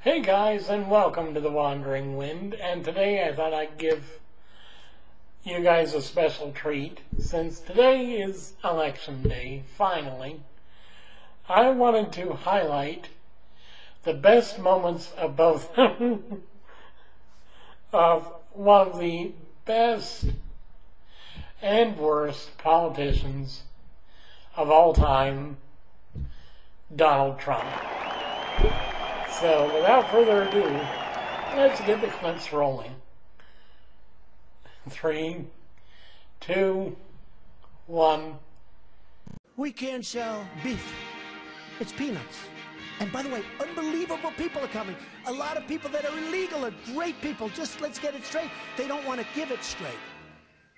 Hey guys, and welcome to the Wandering Wind, and today I thought I'd give you guys a special treat. Since today is election day, finally, I wanted to highlight the best moments of both of one of the best and worst politicians of all time, Donald Trump. So, without further ado, let's get the clips rolling. 3, 2, 1. We can't sell beef. It's peanuts. And by the way, unbelievable people are coming. A lot of people that are illegal are great people. Just let's get it straight. They don't want to give it straight.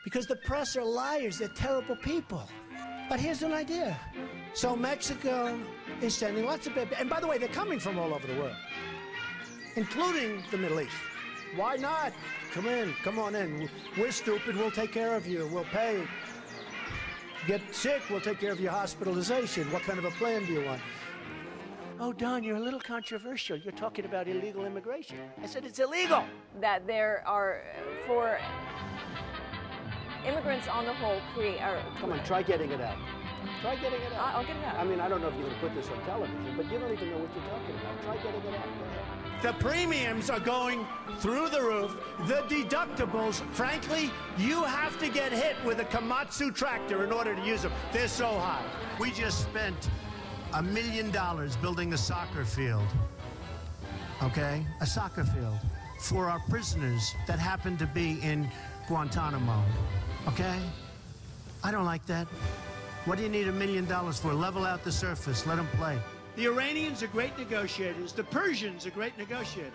Because the press are liars. They're terrible people. But here's an idea. So Mexico is sending lots of babies. And by the way, they're coming from all over the world, including the Middle East. Why not? Come in. Come on in. We're stupid. We'll take care of you. We'll pay. Get sick. We'll take care of your hospitalization. What kind of a plan do you want? Oh, Don, you're a little controversial. You're talking about illegal immigration. I said it's illegal. That there are, for immigrants on the whole, Come on, try getting it out. Try getting it out. I'll get it out. I mean, I don't know if you're going to put this on television, but you don't even know what you're talking about. Try getting it out. Go ahead. The premiums are going through the roof. The deductibles, frankly, you have to get hit with a Komatsu tractor in order to use them. They're so high. We just spent $1 million building a soccer field, okay? A soccer field for our prisoners that happen to be in Guantanamo, okay? I don't like that. What do you need $1 million for? Level out the surface, let them play. The Iranians are great negotiators. The Persians are great negotiators.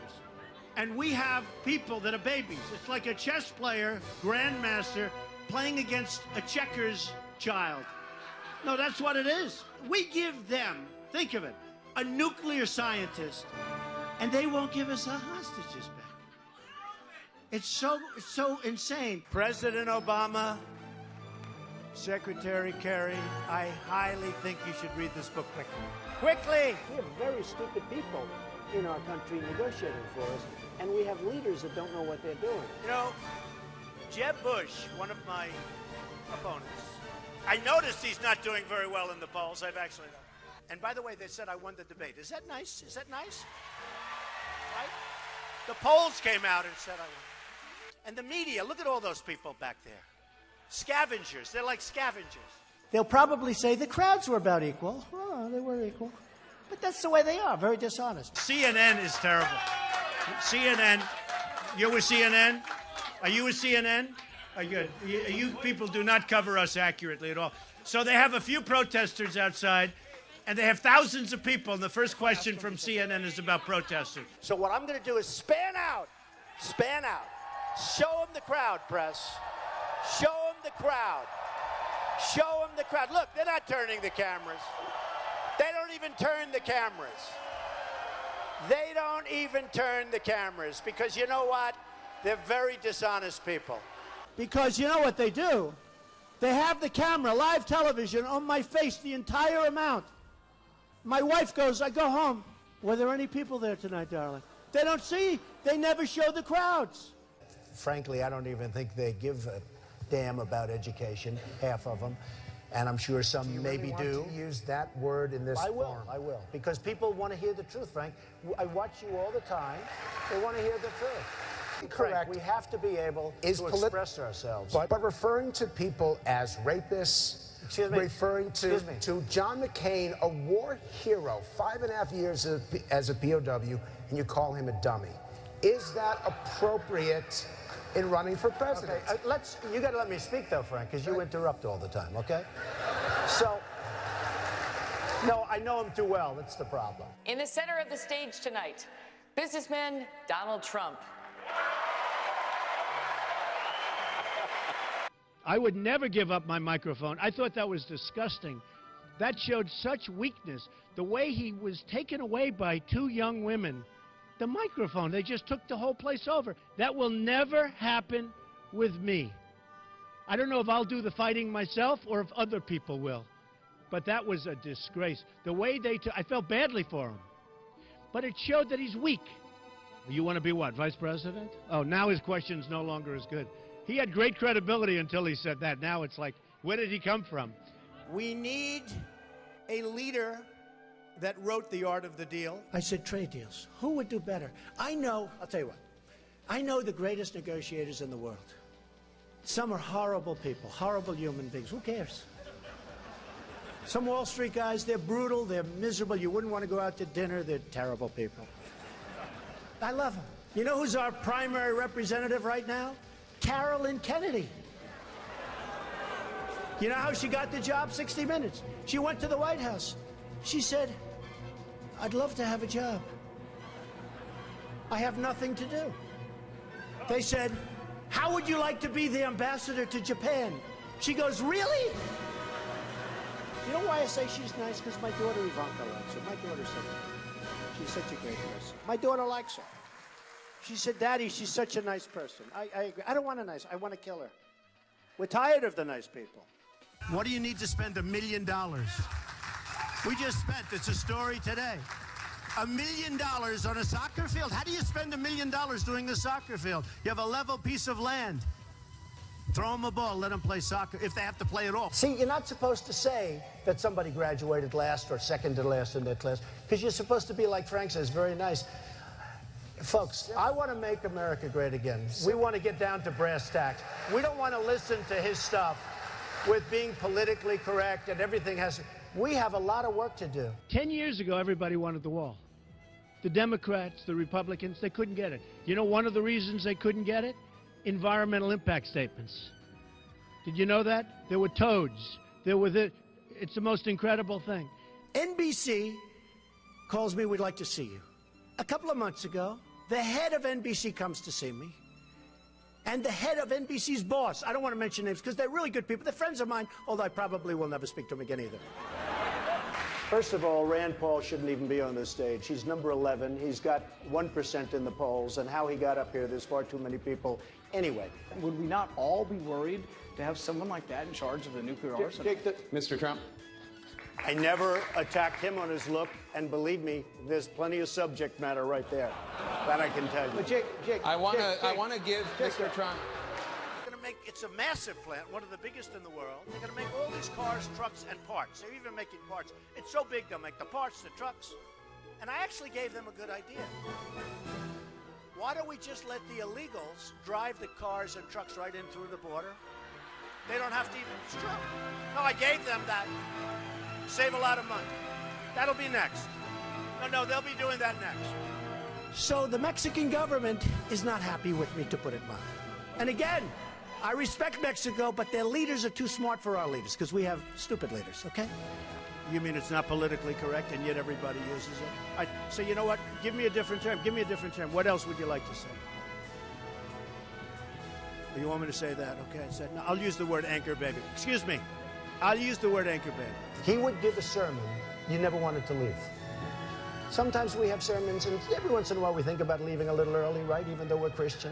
And we have people that are babies. It's like a chess player, grandmaster, playing against a checkers child. No, that's what it is. We give them, think of it, a nuclear scientist, and they won't give us our hostages back. It's so insane. President Obama, Secretary Kerry, I highly think you should read this book quickly. Quickly! We have very stupid people in our country negotiating for us, and we have leaders that don't know what they're doing. You know, Jeb Bush, one of my opponents, I noticed he's not doing very well in the polls. I've actually done. And by the way, they said I won the debate. Is that nice? Is that nice? Right? The polls came out and said I won. And the media, look at all those people back there. Scavengers. They're like scavengers. They'll probably say the crowds were about equal. Oh, they were equal. But that's the way they are, very dishonest. CNN is terrible. CNN. You're with CNN? Are you with CNN? Are you, you people do not cover us accurately at all. So they have a few protesters outside, and they have thousands of people, and the first question from CNN is about protesters. So what I'm going to do is span out. Span out. Show them the crowd, press. Show them the crowd. Show them the crowd. Look, they're not turning the cameras. They don't even turn the cameras. They don't even turn the cameras because you know what? They're very dishonest people. Because you know what they do? They have the camera, live television, on my face the entire amount. My wife goes, I go home. Were there any people there tonight, darling? They don't see. They never show the crowds. Frankly, I don't even think they give a damn about education, half of them. And I'm sure some maybe do. Want to use that word in this form? I will. Because people want to hear the truth, Frank. I watch you all the time. They want to hear the truth. Correct. Frank, we have to be able to express ourselves. But referring to people as rapists, referring to John McCain, a war hero, 5.5 years as a POW, and you call him a dummy. Is that appropriate in running for president? Okay, you got to let me speak, though, Frank, because you interrupt all the time, okay? So, no, I know him too well. That's the problem. In the center of the stage tonight, businessman Donald Trump. I would never give up my microphone. I thought that was disgusting. That showed such weakness. The way he was taken away by two young women. The microphone, they just took the whole place over. That will never happen with me. I don't know if I'll do the fighting myself or if other people will. But that was a disgrace. The way they took, I felt badly for him. but it showed that he's weak. You want to be what, vice president? Oh, now his question's no longer as good. He had great credibility until he said that. Now it's like, where did he come from? We need a leader that wrote The Art of the Deal. I said trade deals. Who would do better? I know, I'll tell you what, I know the greatest negotiators in the world. Some are horrible people, horrible human beings. Who cares? Some Wall Street guys, they're brutal, they're miserable. You wouldn't want to go out to dinner. They're terrible people. I love them. You know who's our primary representative right now? Carolyn Kennedy. You know how she got the job? 60 Minutes. She went to the White House. She said, I'd love to have a job. I have nothing to do. They said, how would you like to be the ambassador to Japan? She goes, really? You know why I say she's nice? Because my daughter Ivanka likes her. My daughter said, she's such a great person. My daughter likes her. She said, Daddy, she's such a nice person. I agree. I don't want a nice, I want to kill her. We're tired of the nice people. What do you need to spend $1 million? We just spent, it's a story today, $1 million on a soccer field. How do you spend $1 million doing a soccer field? You have a level piece of land. Throw them a ball, let them play soccer, if they have to play at all. See, you're not supposed to say that somebody graduated last or second to last in their class, because you're supposed to be, like Frank says, very nice. Folks, I want to make America great again. We want to get down to brass tacks. We don't want to listen to his stuff with being politically correct and everything has... We have a lot of work to do. 10 years ago, everybody wanted the wall. The Democrats, the Republicans, they couldn't get it. You know one of the reasons they couldn't get it? Environmental impact statements. Did you know that? There were toads. There were it's the most incredible thing. NBC calls me, we'd like to see you. A couple of months ago, the head of NBC comes to see me. And the head of NBC's boss, I don't want to mention names because they're really good people. They're friends of mine, although I probably will never speak to them again either. First of all, Rand Paul shouldn't even be on this stage. He's number 11. He's got 1% in the polls. And how he got up here, there's far too many people. Anyway. Would we not all be worried to have someone like that in charge of the nuclear arsenal? Mr. Trump. I never attacked him on his look, and believe me, there's plenty of subject matter right there. That I can tell you. But Jake, I want to give Mr. Trump. It's a massive plant, one of the biggest in the world. They're going to make all these cars, trucks, and parts. They're even making parts. It's so big, they'll make the parts, the trucks. And I actually gave them a good idea. Why don't we just let the illegals drive the cars and trucks right in through the border? They don't have to even, it's true. No, I gave them that. Save a lot of money. That'll be next. No, they'll be doing that next. So the Mexican government is not happy with me, to put it mildly. And again, I respect Mexico, but their leaders are too smart for our leaders, because we have stupid leaders, okay? You mean it's not politically correct, and yet everybody uses it? So you know what? Give me a different term. Give me a different term. What else would you like to say? You want me to say that? Okay. No, I'll use the word anchor baby. Excuse me. I'll use the word anchor baby. He would give a sermon you never wanted to leave. Sometimes we have sermons, and every once in a while we think about leaving a little early, right, even though we're Christian.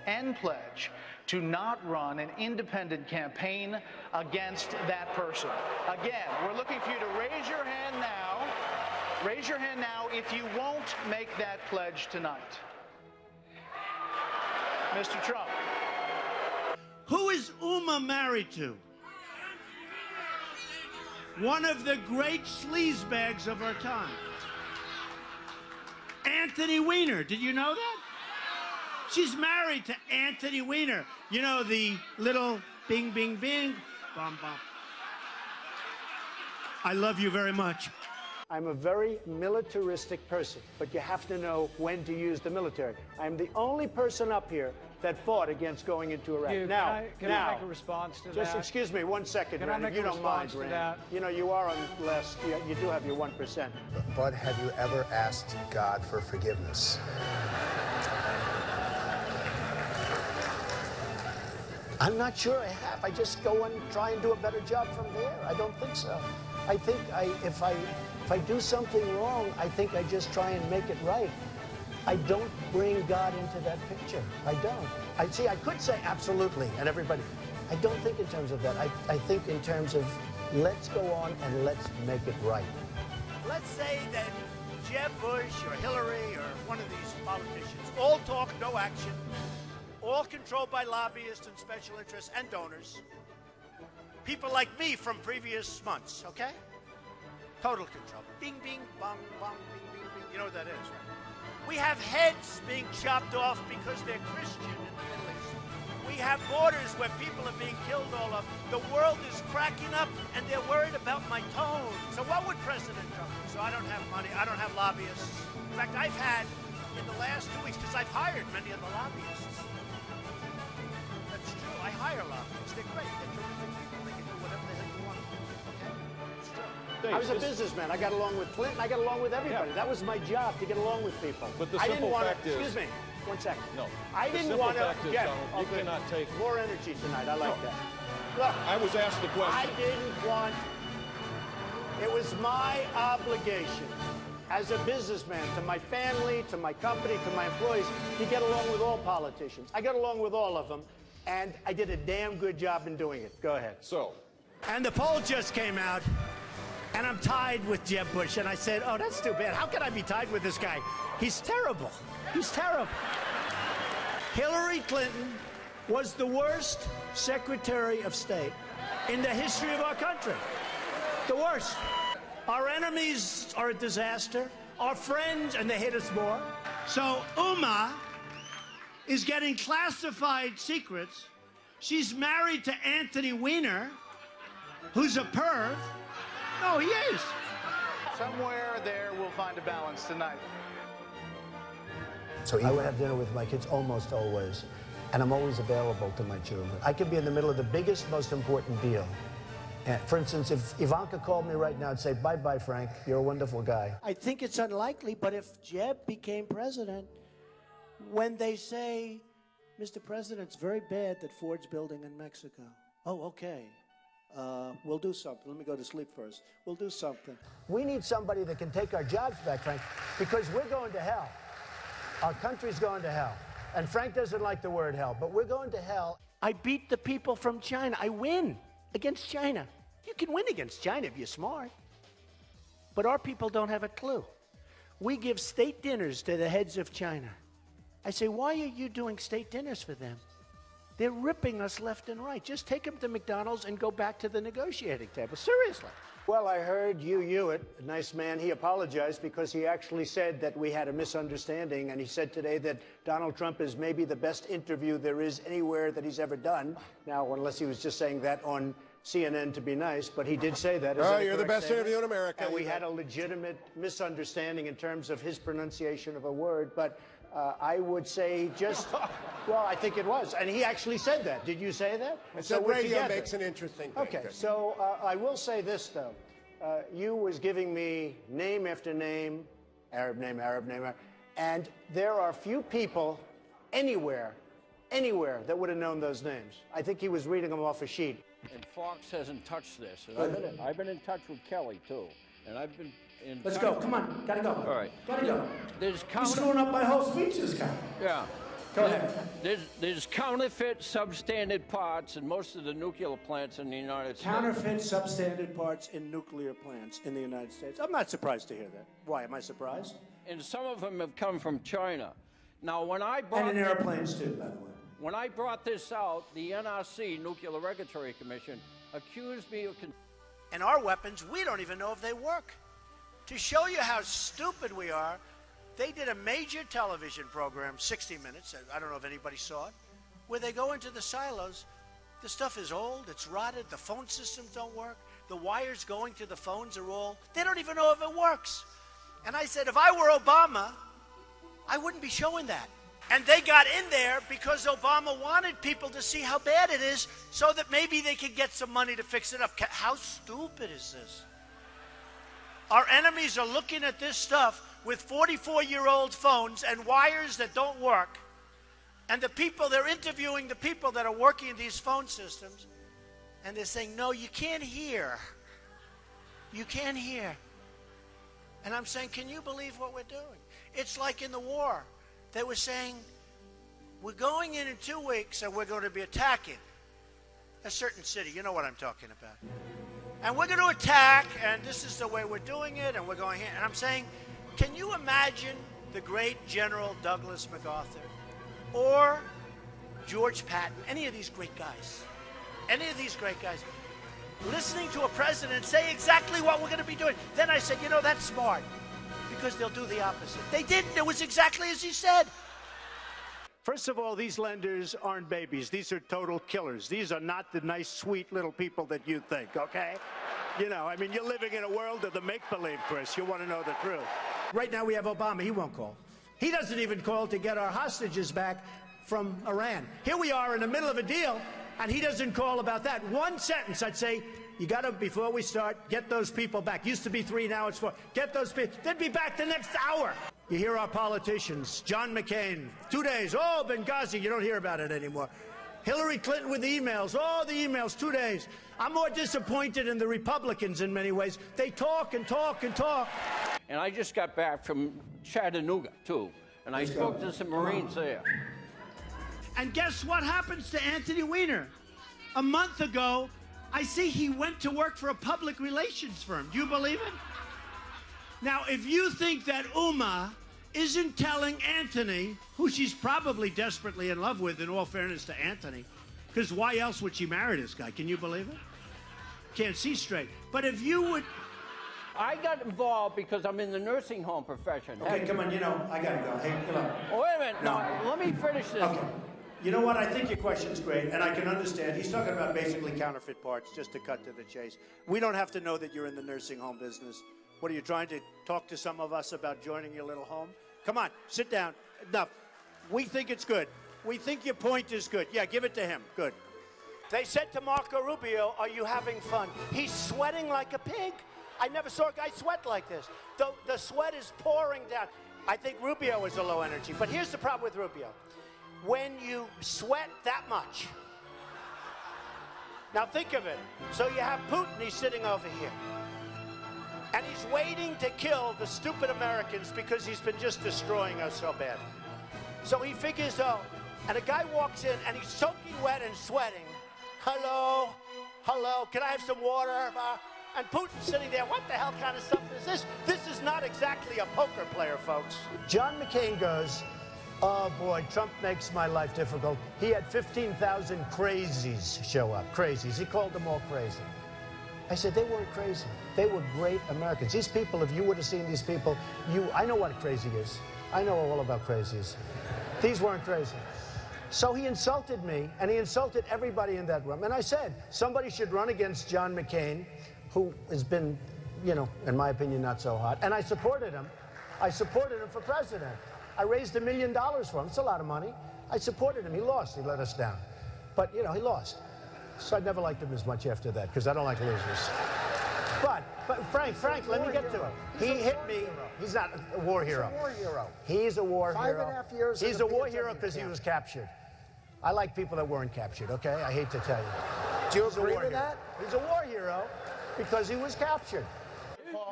And pledge to not run an independent campaign against that person. Again, we're looking for you to raise your hand now. Raise your hand now if you won't make that pledge tonight. Mr. Trump. Who is Uma married to? One of the great sleazebags of our time. Anthony Weiner. Did you know that? She's married to Anthony Weiner. You know, the little bing, bing, bing, bum, bum. I love you very much. I'm a very militaristic person, but you have to know when to use the military. I'm the only person up here that fought against going into Iraq. Can I make a response to that? Just excuse me 1 second, Rand, if you don't mind, Rand. You know, you are on less, you do have your 1%. But have you ever asked God for forgiveness? I'm not sure I have. I just go and try and do a better job from there. I don't think so. I think if I do something wrong, I think I just try and make it right. I don't bring God into that picture. I don't. I could say absolutely, and everybody. I don't think in terms of that. I think in terms of let's go on and let's make it right. Let's say that Jeb Bush or Hillary or one of these politicians, all talk, no action, all controlled by lobbyists and special interests and donors. People like me from previous months, okay? Total control. Bing, bing, bong, bong, bing, bing, bing. You know what that is, right? We have heads being chopped off because they're Christian in the Middle East. We have borders where people are being killed all up. The world is cracking up, and they're worried about my tone. So what would President Trump do? So I don't have money. I don't have lobbyists. In fact, I've had, in the last 2 weeks, because I've hired many of the lobbyists. That's true. I hire lobbyists. They're great. They're terrific people. They can do whatever the hell you want. Okay? It's true. I was a businessman. I got along with Clinton. I got along with everybody. That was my job, to get along with people. But the simple fact is... Excuse me. 1 second. No. I didn't want to get... You cannot take... More energy tonight. I like that. Look. I was asked the question. I didn't want... It was my obligation as a businessman to my family, to my company, to my employees, to get along with all politicians. I got along with all of them, and I did a damn good job in doing it. Go ahead. So... And the poll just came out, and I'm tied with Jeb Bush. And I said, oh, that's too bad. How can I be tied with this guy? He's terrible. He's terrible. Hillary Clinton was the worst Secretary of State in the history of our country. The worst. Our enemies are a disaster. Our friends, and they hate us more. So Uma is getting classified secrets. She's married to Anthony Weiner, who's a perv. No, he is. Somewhere there we'll find a balance tonight. So I would have dinner with my kids almost always, and I'm always available to my children. I could be in the middle of the biggest, most important deal. And for instance, if Ivanka called me right now and said, bye-bye, Frank, you're a wonderful guy. I think it's unlikely, but if Jeb became president, when they say, Mr. President, it's very bad that Ford's building in Mexico. Oh, okay. We'll do something. Let me go to sleep first. We'll do something. We need somebody that can take our jobs back, Frank, because we're going to hell. Our country's going to hell. And Frank doesn't like the word hell, but we're going to hell. I beat the people from China. I win against China. You can win against China if you're smart. But our people don't have a clue. We give state dinners to the heads of China. I say, why are you doing state dinners for them? They're ripping us left and right. Just take them to McDonald's and go back to the negotiating table. Seriously. Well, I heard Hugh Hewitt, a nice man, he apologized because he actually said that we had a misunderstanding, and he said today that Donald Trump is maybe the best interview there is anywhere that he's ever done. Now, unless he was just saying that on CNN to be nice, but he did say that. Oh, you're the best interview in America. And we had a legitimate misunderstanding in terms of his pronunciation of a word, but I would say just, well, I think it was. And he actually said that. Did you say that? I said radio makes an interesting thing. Okay, so I will say this, though. You was giving me name after name, Arab name, and there are few people anywhere that would have known those names. I think he was reading them off a sheet. And Fox hasn't touched this. And I've been in touch with Kelly, too. And I've been in Let's go. Come on. Gotta go. All right. Gotta go. There's You're screwing up my whole speech this guy. Yeah. Go ahead. There's counterfeit, substandard parts in most of the nuclear plants in the United States. Counterfeit, substandard parts in nuclear plants in the United States. I'm not surprised to hear that. Why? Am I surprised? And some of them have come from China. Now, when I brought... And in airplanes, too, by the way. When I brought this out, the NRC, Nuclear Regulatory Commission, accused me of... And our weapons, we don't even know if they work. To show you how stupid we are, they did a major television program, 60 Minutes, I don't know if anybody saw it, where they go into the silos. The stuff is old, it's rotted, the phone systems don't work, the wires going to the phones are all, they don't even know if it works. And I said, if I were Obama, I wouldn't be showing that. And they got in there because Obama wanted people to see how bad it is so that maybe they could get some money to fix it up. How stupid is this? Our enemies are looking at this stuff with 44-year-old phones and wires that don't work. And the people, they're interviewing the people that are working in these phone systems. And they're saying, no, you can't hear. You can't hear. And I'm saying, can you believe what we're doing? It's like in the war. They were saying, we're going in 2 weeks and we're going to be attacking a certain city. You know what I'm talking about. And we're going to attack, and this is the way we're doing it, and we're going here. And I'm saying, Can you imagine the great General Douglas MacArthur or George Patton, any of these great guys, listening to a president say exactly what we're going to be doing? Then I said, you know, that's smart, because they'll do the opposite. They didn't. It was exactly as he said. First of all, these lenders aren't babies. These are total killers. These are not the nice, sweet little people that you think, okay? You know, I mean, you're living in a world of the make-believe, Chris. You want to know the truth. Right now we have Obama. He won't call. He doesn't even call to get our hostages back from Iran. Here we are in the middle of a deal, and he doesn't call about that. One sentence, I'd say, you got to, before we start, get those people back. Used to be 3, now it's 4. Get those people. They'd be back the next hour. You hear our politicians, John McCain, 2 days, oh, Benghazi, you don't hear about it anymore. Hillary Clinton with the emails, oh, the emails, 2 days. I'm more disappointed in the Republicans in many ways. They talk and talk and talk. And I just got back from Chattanooga, too, and I spoke to some Marines there. And guess what happens to Anthony Weiner? A month ago, I see he went to work for a public relations firm. Do you believe it? Now, if you think that Uma isn't telling Anthony, who she's probably desperately in love with, in all fairness to Anthony, because why else would she marry this guy? Can you believe it? Can't see straight. But if you would... I got involved because I'm in the nursing home profession. Okay, come on, you know, I got to go. Hey, come on. Oh, wait a minute. No, let me finish this. Okay. You know what? I think your question's great, and I can understand. He's talking about basically counterfeit parts, just to cut to the chase. We don't have to know that you're in the nursing home business. What, are you trying to talk to some of us about joining your little home? Come on, sit down. Enough. We think it's good. We think your point is good. Yeah, give it to him. Good. They said to Marco Rubio, are you having fun? He's sweating like a pig. I never saw a guy sweat like this. The sweat is pouring down. I think Rubio is a low energy. But here's the problem with Rubio. When you sweat that much, now think of it. So you have Putin, he's sitting over here. And he's waiting to kill the stupid Americans because he's been just destroying us so bad. So he figures, oh, and a guy walks in and he's soaking wet and sweating. Hello, hello, can I have some water? And Putin's sitting there, what the hell kind of stuff is this? This is not exactly a poker player, folks. John McCain goes, oh boy, Trump makes my life difficult. He had 15,000 crazies show up, crazies. He called them all crazy. I said, they weren't crazy. They were great Americans. These people, if you would have seen these people, I know what crazy is. I know all about crazies. These weren't crazy. So he insulted me, and he insulted everybody in that room. And I said, somebody should run against John McCain, who has been, you know, in my opinion, not so hot. And I supported him. I supported him for president. I raised $1 million for him. It's a lot of money. I supported him. He lost. He let us down. But, you know, he lost. So I never liked him as much after that, because I don't like losers. But Frank, let me get to him. He hit me. He's not a war hero. He's a war hero. He's a war hero. 5.5 years. He's a war hero because he was captured. I like people that weren't captured, okay? I hate to tell you. Do you agree with that? He's a war hero because he was captured.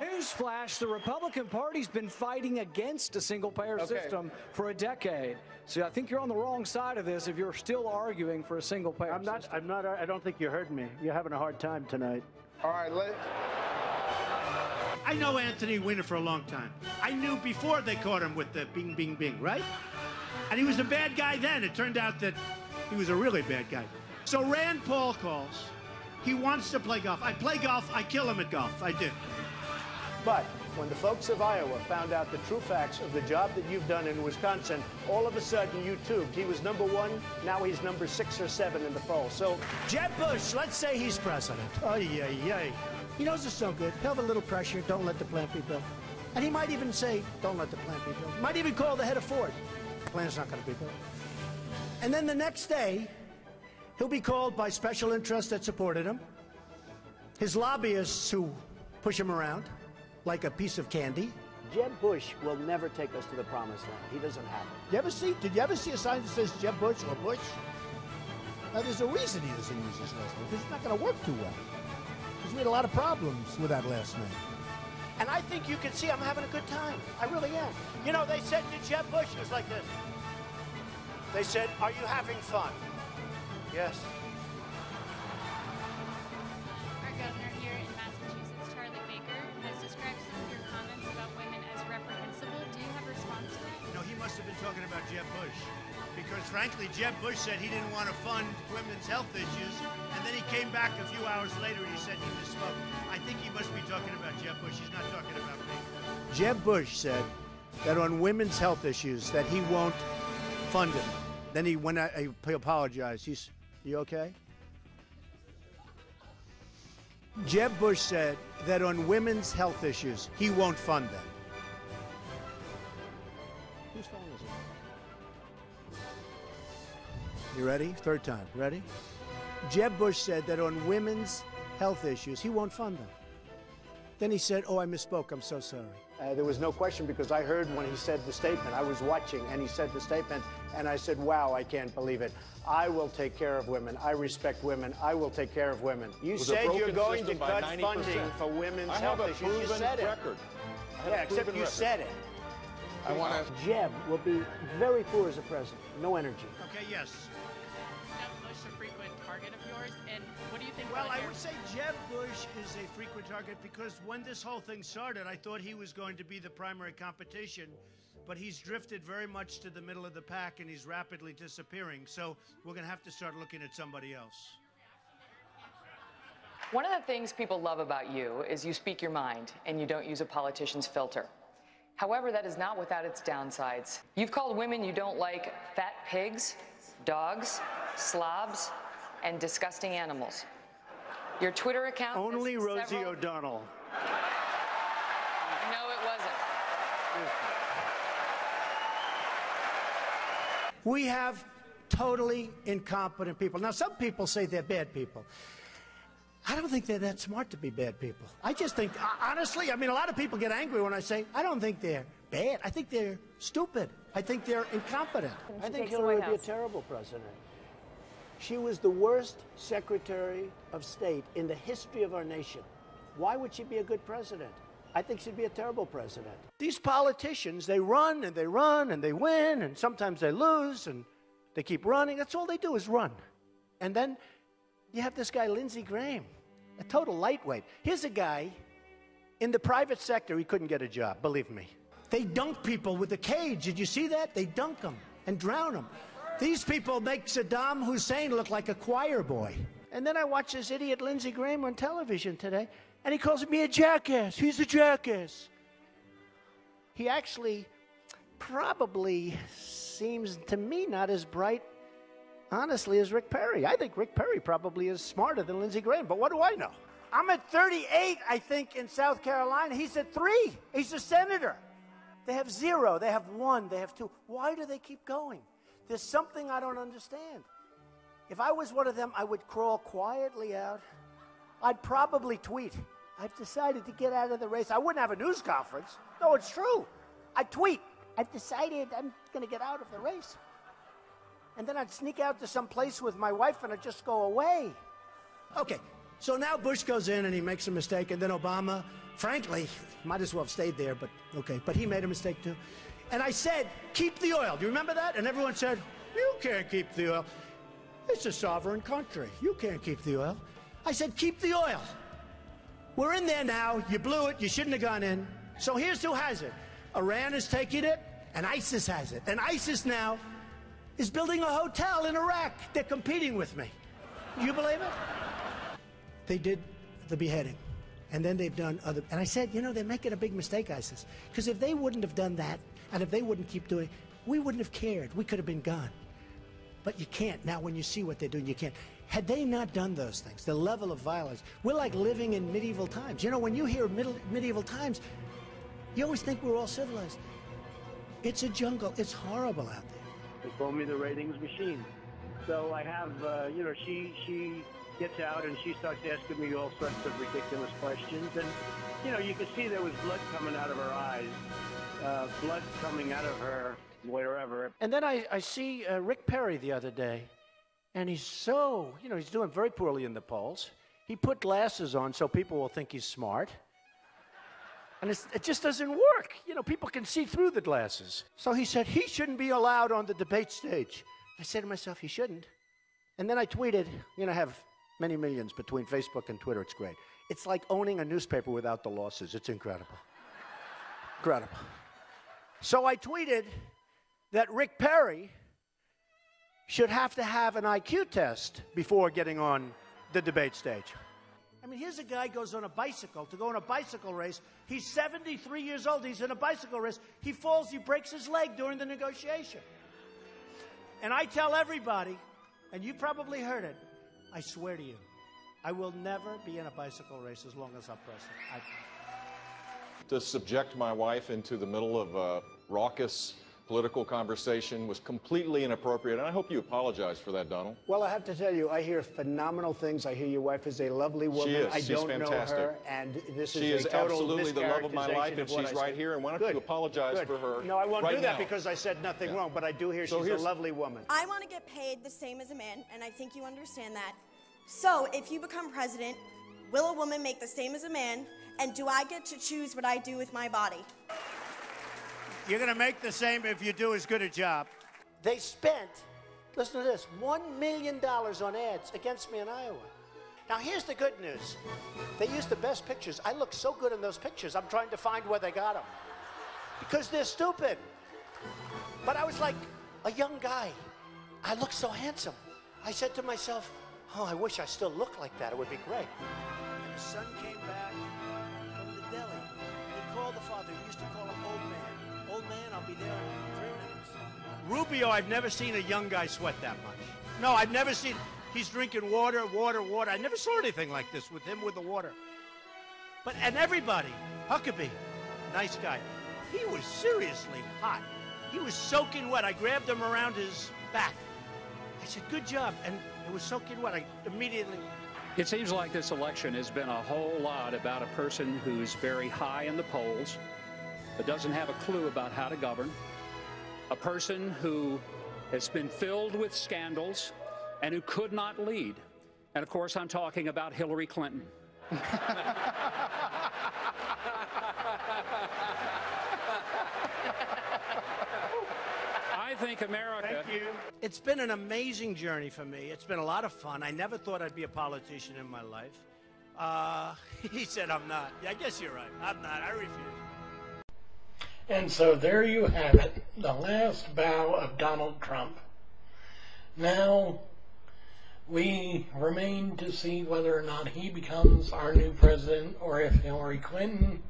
Newsflash, the Republican Party's been fighting against a single-payer system for a decade. So I think you're on the wrong side of this if you're still arguing for a single-payer system. I don't think you heard me. You're having a hard time tonight. All right, I know Anthony Weiner for a long time. I knew before they caught him with the bing, bing, bing, right? And he was a bad guy then. It turned out that he was a really bad guy. So Rand Paul calls. He wants to play golf. I play golf. I kill him at golf. I did. But when the folks of Iowa found out the true facts of the job that you've done in Wisconsin, all of a sudden you tubed. He was #1, now he's number 6 or 7 in the poll. So Jeb Bush, let's say he's president. Oh, yeah. He knows it's so good. He'll have a little pressure. Don't let the plant be built. And he might even say, don't let the plant be built. Might even call the head of Ford. The plant's not going to be built. And then the next day, he'll be called by special interests that supported him, his lobbyists who push him around like a piece of candy. Jeb Bush will never take us to the promised land. He doesn't have it. Did you ever see a sign that says Jeb Bush or Bush? Now, there's a reason he doesn't use his last name, because it's not going to work too well. Because we had a lot of problems with that last name. And I think you can see I'm having a good time. I really am. You know, they said to Jeb Bush, it was like this. They said, are you having fun? Yes. have been talking about Jeb Bush. Because, frankly, Jeb Bush said he didn't want to fund women's health issues, and then he came back a few hours later and he said he misspoke. I think he must be talking about Jeb Bush. He's not talking about me. Jeb Bush said that on women's health issues that he won't fund it. Then he went out, he apologized. You okay? Jeb Bush said that on women's health issues, he won't fund them. Whose phone is it? You ready? Third time. Ready? Jeb Bush said that on women's health issues, he won't fund them. Then he said, oh, I misspoke. I'm so sorry. There was no question because I heard when he said the statement. I was watching and he said the statement and I said, wow, I can't believe it. I will take care of women. I respect women. I will take care of women. You said you're going to cut funding for women's health issues. You said it. Yeah, except you said it. I want to. Jeb will be very poor as a president. No energy. Okay, yes. Jeb Bush a frequent target of yours, and what do you think Well, about I would say Jeb Bush is a frequent target because when this whole thing started, I thought he was going to be the primary competition, but he's drifted very much to the middle of the pack and he's rapidly disappearing. So we're going to have to start looking at somebody else. One of the things people love about you is you speak your mind and you don't use a politician's filter. However, that is not without its downsides. You've called women you don't like fat pigs, dogs, slobs, and disgusting animals. Your Twitter account... Only Rosie O'Donnell. No, it wasn't. We have totally incompetent people. Now, some people say they're bad people. I don't think they're that smart to be bad people. I just think, honestly, I mean, a lot of people get angry when I say, I don't think they're bad. I think they're stupid. I think they're incompetent. I think Hillary would be a terrible president. She was the worst Secretary of State in the history of our nation. Why would she be a good president? I think she'd be a terrible president. These politicians, they run and they run and they win, and sometimes they lose and they keep running. That's all they do is run. And then you have this guy, Lindsey Graham, a total lightweight. Here's a guy in the private sector, he couldn't get a job, believe me. They dunk people with a cage. Did you see that? They dunk them and drown them. These people make Saddam Hussein look like a choir boy. And then I watch this idiot Lindsey Graham on television today, and he calls me a jackass. He's a jackass. He actually probably seems to me not as bright, honestly, as Rick Perry. I think Rick Perry probably is smarter than Lindsey Graham, but what do I know? I'm at 38, I think, in South Carolina. He's at 3. He's a senator. They have 0. They have 1. They have 2. Why do they keep going? There's something I don't understand. If I was one of them, I would crawl quietly out. I'd probably tweet. I've decided to get out of the race. I wouldn't have a news conference. No, it's true. I'd tweet. I've decided I'm going to get out of the race. And then I'd sneak out to some place with my wife and I'd just go away. Okay, so now Bush goes in and he makes a mistake, and then Obama, frankly, might as well have stayed there, but okay. But he made a mistake too. And I said, keep the oil. Do you remember that? And everyone said, you can't keep the oil. It's a sovereign country. You can't keep the oil. I said, keep the oil. We're in there now. You blew it. You shouldn't have gone in. So here's who has it. Iran is taking it, and ISIS has it. And ISIS now is building a hotel in Iraq. They're competing with me. Do you believe it? They did the beheading. And then they've done other... And I said, you know, they're making a big mistake, ISIS. Because if they wouldn't have done that, and if they wouldn't keep doing it, we wouldn't have cared. We could have been gone. But you can't. Now, when you see what they're doing, you can't. Had they not done those things, the level of violence, we're like living in medieval times. You know, when you hear medieval times, you always think we're all civilized. It's a jungle. It's horrible out there. They call me the ratings machine. So I have, you know, she gets out and she starts asking me all sorts of ridiculous questions. And, you know, you can see there was blood coming out of her eyes, blood coming out of her wherever. And then I see Rick Perry the other day, and he's so, you know, he's doing very poorly in the polls. He put glasses on so people will think he's smart. And it just doesn't work. You know, people can see through the glasses. So he said he shouldn't be allowed on the debate stage. I said to myself, he shouldn't. And then I tweeted, you know, I have many millions between Facebook and Twitter. It's great. It's like owning a newspaper without the losses. It's incredible. Incredible. So I tweeted that Rick Perry should have to have an IQ test before getting on the debate stage. I mean, here's a guy goes on a bicycle to go on a bicycle race. He's 73 years old. He's in a bicycle race. He falls. He breaks his leg during the negotiation. And I tell everybody, and you probably heard it, I swear to you, I will never be in a bicycle race as long as I'm president. To subject my wife into the middle of a raucous political conversation was completely inappropriate, and I hope you apologize for that, Donald. Well, I have to tell you, I hear phenomenal things. I hear your wife is a lovely woman. She is. I She's don't fantastic. know her, and this she is a total absolutely the love of my life, and of what she's I right said. here, and why don't Good. you apologize Good. for her? No, I won't right do that now. because I said nothing wrong, but I do hear So she's a lovely woman. I want to get paid the same as a man, and I think you understand that. So, if you become president, will a woman make the same as a man, and do I get to choose what I do with my body? You're going to make the same if you do as good a job. They spent, listen to this, $1 million on ads against me in Iowa. Now, here's the good news. They used the best pictures. I look so good in those pictures, I'm trying to find where they got them. Because they're stupid. But I was like a young guy. I look so handsome. I said to myself, oh, I wish I still looked like that. It would be great. And the son came back from the deli. He called the father. He used to call him old man. Old man, I'll be there in 3 minutes. Rubio, I've never seen a young guy sweat that much. No, I've never seen. He's drinking water. I never saw anything like this with him with the water. And everybody, Huckabee, nice guy. He was seriously hot. He was soaking wet. I grabbed him around his back. I said, good job. And it was soaking wet. I immediately... It seems like this election has been a whole lot about a person who's very high in the polls, but doesn't have a clue about how to govern. A person who has been filled with scandals and who could not lead. And of course, I'm talking about Hillary Clinton. I think America... Thank you. It's been an amazing journey for me. It's been a lot of fun. I never thought I'd be a politician in my life. He said I'm not. Yeah, I guess you're right. I'm not. I refuse. And so there you have it, the last bow of Donald Trump. Now, we remain to see whether or not he becomes our new president, or if Hillary Clinton,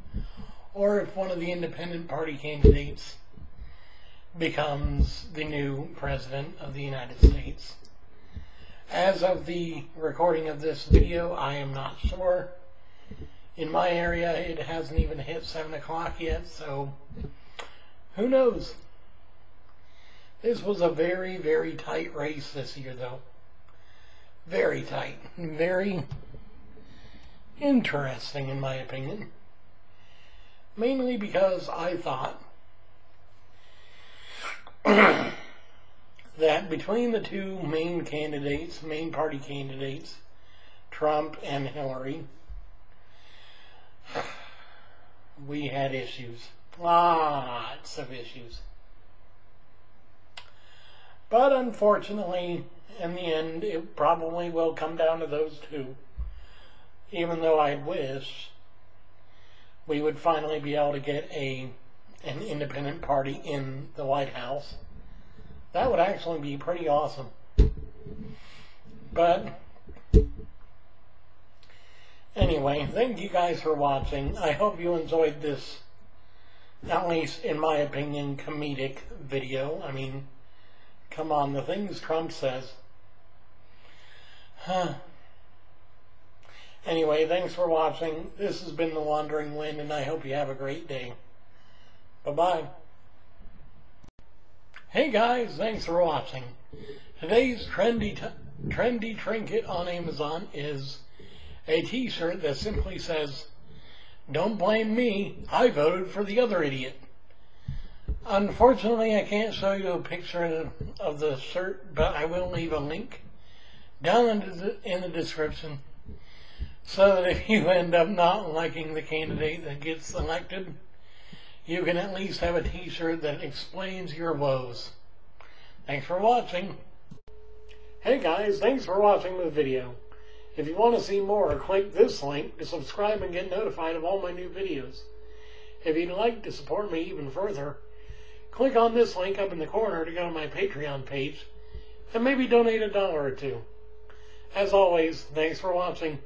or if one of the independent party candidates becomes the new president of the United States. As of the recording of this video, I am not sure. In my area, it hasn't even hit 7 o'clock yet, so who knows? This was a very, very tight race this year, though. Very tight. Very interesting, in my opinion. Mainly because I thought that between the two main candidates, main party candidates, Trump and Hillary, we had issues. Lots of issues. But unfortunately, in the end, it probably will come down to those two. Even though I wish we would finally be able to get an independent party in the White House. That would actually be pretty awesome. But anyway, thank you guys for watching. I hope you enjoyed this, at least in my opinion, comedic video. I mean, come on, the things Trump says. Anyway, thanks for watching. This has been The Wandering Wind, and I hope you have a great day. Bye-bye. Hey guys, thanks for watching. Today's trendy trinket on Amazon is a t-shirt that simply says, "Don't blame me, I voted for the other idiot." Unfortunately, I can't show you a picture of the shirt, but I will leave a link down in the description, so that if you end up not liking the candidate that gets elected, you can at least have a t-shirt that explains your woes. Thanks for watching. Hey guys, thanks for watching the video. If you want to see more, click this link to subscribe and get notified of all my new videos. If you'd like to support me even further, click on this link up in the corner to go to my Patreon page and maybe donate $1 or $2. As always, thanks for watching.